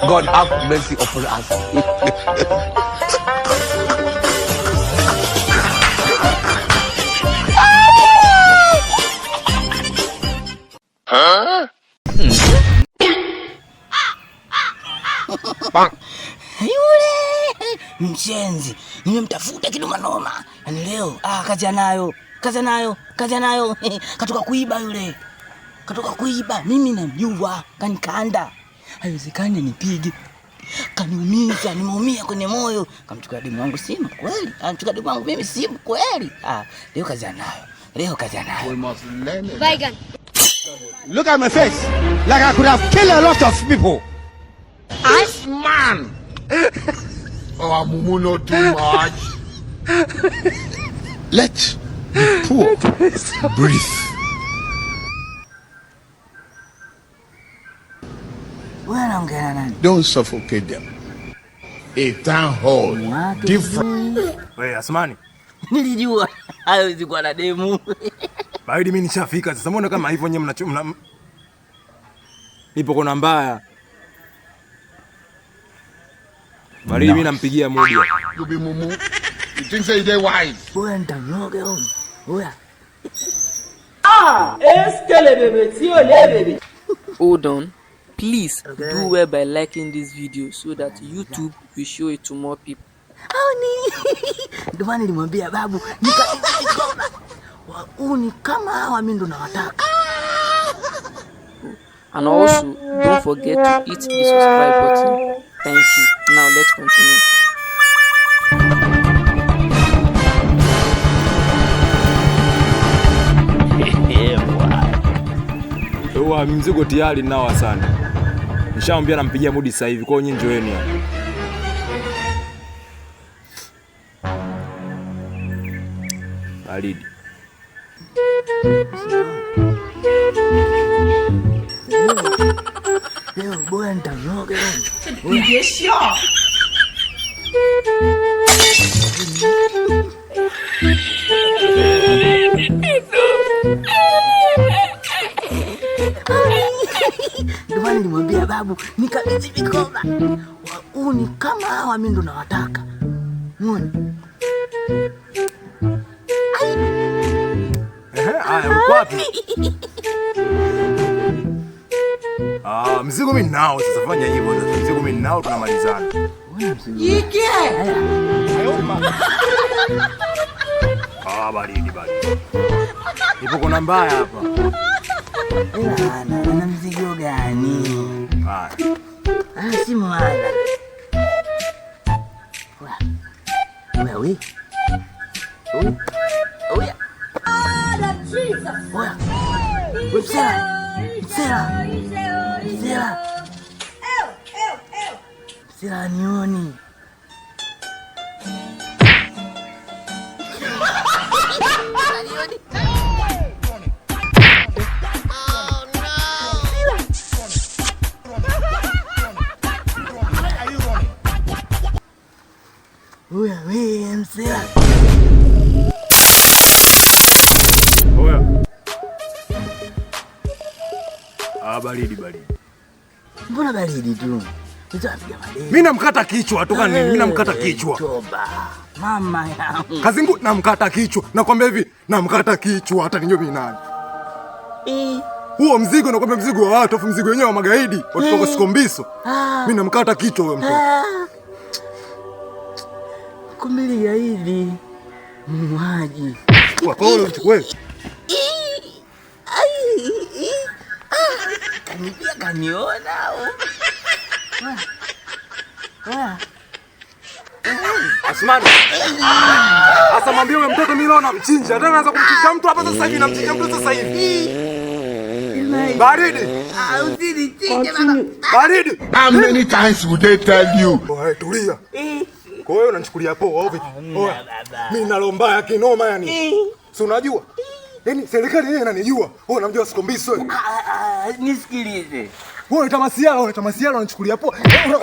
God have mercy upon us. Yule mshenzi nimemtafuta kinoma noma. Yaani leo kazi anayo. Katoka kuiba yule. Mimi namjua, kanikanda. Haiwezekani nipige. Kaniumiza, nimeumia kwenye moyo. Kamchukua demu wangu simu kweli. Kamchukua demu wangu mimi simu kweli. Leo kazi anayo. We must learn it. Bygone. Look at my face. Like I could have killed a lot of people. This man. Oh, Mumu, not too much. Let the poor breathe. Don't suffocate them. A town hall different. Wewe Asmani. Nilijua hawezi kuwa na demu. Baridi mimi nishafika. Sasa mbona kama hivyo nyewe mna nipo kona mbaya. Baridi mimi nampigia Mudi. You be Mumu. You think say they wise? Wewe ndanyoge huyo. Oya. Eskele bebe, sio le bebe. Hold on. Please do well by liking this video so that YouTube will show it to more people. Ndio maana nilimwambia babu ni kama hawa mimi ndo nawataka. And also don't forget to hit the subscribe button. Thank you. Now let's continue. Mzigo tayari nao sana. Nishamwambia nampigia Mudi sasa hivi. Kwa hiyo nyinyi njoeni hapa. Baridi. Leo bwana nitanoga leo. Nigesho. Ndio maana nilimwambia babu nikabidhi mikoba. Ni kama hawa mimi ndo nawataka. Umeona? Uko wapi? Mzigo mimi nao sasa, fanya hivyo. Mzigo mimi nao tunamalizana. Yike. Baridi. Ipo kona mbaya hapa. Na mzigo gani? Si mwana. Wewe. Oya. Oya. Msela nioni. Oya, wewe msela. Oya. Baridi. Mbona baridi tu? Mimi namkata kichwa toka nini? Mimi namkata kichwa. Mama yangu. Kazimbu namkata kichwa. Nakwambia hivi, namkata kichwa hata ninyo mimi nani. Huo mzigo nakwambia mzigo wa watu, afu mzigo wenyewe wa magaidi. Watu Sikombiso. Mimi namkata kichwa huyo mtoto. Kumbe gaidi. Mwaji. Kwa hiyo wewe. Kanipia kaniona. Asmani. Asa mwambie wewe mtoto mimi leo namchinja. Tena anaanza kumchinja mtu hapa sasa hivi, namchinja mtu sasa hivi. Baridi. Usinichinje baba. Baridi. How many times would they tell you? Tulia. Kwa hiyo unanichukulia poa au vipi? Mimi nalomba ya kinoma yani. Si unajua? Yaani serikali yenyewe inanijua. Wewe unamjua Sikombiso wewe? Nisikilize. Wewe unaita masiala unachukulia poa.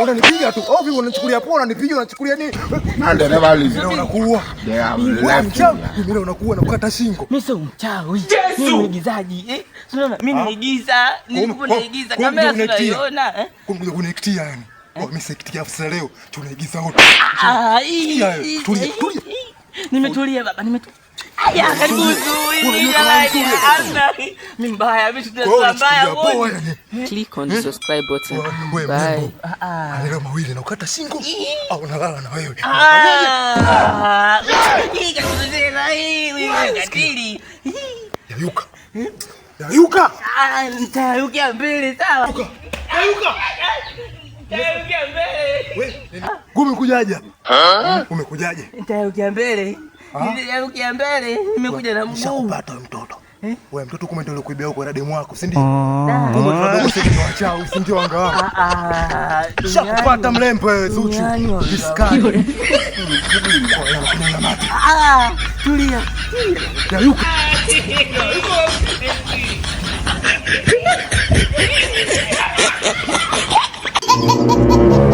Unanipiga tu. Au vipi unanichukulia poa, unanipiga unachukulia nini? And they never listen. Unakuwa. They have Wewe left mchawi. you. Mimi unakuwa na kukata shingo. Mimi sio mchawi. Mimi ni mwigizaji. Unaona mimi naigiza, nilikuwa naigiza kamera tunaiona Kumbe unaikitia yani. Mimi sikitia afisa leo. Tunaigiza wote. Tulia. Nimetulia baba, nimetulia. Aya, mimi mbaya, mimi mbaya. Click on the subscribe button. Bye. Leo mawili na ukata shingo au nalala na wewe. Yayuka. Yayuka. Nitayukia mbele sawa. Yayuka. Umekujaje? Umekujaje? Nitayukia mbele. Nitayukia mbele. Nimekuja na mguu. Nishakupata mtoto. Wewe mtoto kumbe ndio ulikuibia huko na demu wako, si ndio? Kumbe tunadogo sisi ndio wachao, si ndio wanga wako. Nishakupata mlembe Zuchu. Biskani. Tulia. Yayuka. Ha ha ha ha!